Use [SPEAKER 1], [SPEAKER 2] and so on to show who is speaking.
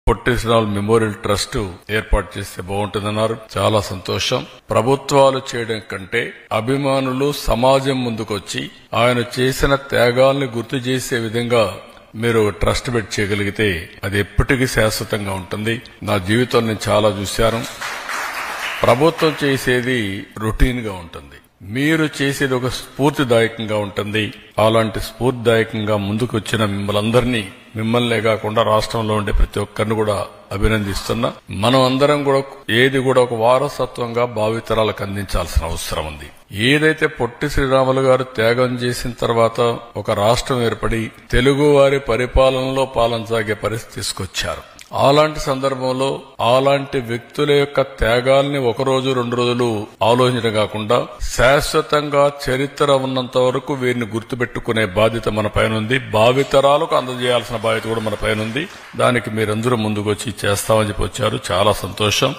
[SPEAKER 1] Potti Sriramulu memorial trust ఏర్పాటు చేస్తే బాగుంటుందన్నారు. చాలా సంతోషం. ప్రభుత్వాలు చేయడం కంటే అభిమానులు సమాజం ముందుకొచ్చి ఆయన చేసిన త్యాగాల్ని గుర్తు చేసే విధంగా మీరు ట్రస్ట్ పెట్టి చేయగలిగితే అది ఎప్పటికీ శాశ్వతంగా ఉంటుంది. నా జీవితంలో నేను చాలా చూశాను. ప్రభుత్వం చేసేది రొటీన్ గా ఉంటుంది, మీరు చేసేది ఒక స్ఫూర్తిదాయకంగా ఉంటుంది. అలాంటి స్ఫూర్తిదాయకంగా ముందుకు వచ్చిన మిమ్మల్నే కాకుండా రాష్ట్రంలో ఉండే ప్రతి ఒక్కరిని కూడా అభినందిస్తున్నా. మనం అందరం కూడా ఏది కూడా ఒక వారసత్వంగా భావితరాలకు అందించాల్సిన అవసరం ఉంది. ఏదైతే పొట్టి శ్రీరాములు గారు త్యాగం చేసిన తర్వాత ఒక రాష్ట్రం ఏర్పడి తెలుగు వారి పరిపాలనలో పాలన సాగే పరిస్థితి తీసుకొచ్చారు. అలాంటి సందర్భంలో అలాంటి వ్యక్తుల యొక్క త్యాగాల్ని ఒకరోజు 2 రోజులు ఆలోచించడం కాకుండా శాశ్వతంగా చరిత్ర ఉన్నంత వరకు వీరిని గుర్తుపెట్టుకునే బాధ్యత మన పైన ఉంది. భావితరాలకు అందజేయాల్సిన బాధ్యత కూడా మన పైన ఉంది. దానికి మీరందరూ ముందుకొచ్చి చేస్తామని చెప్పి వచ్చారు. చాలా సంతోషం.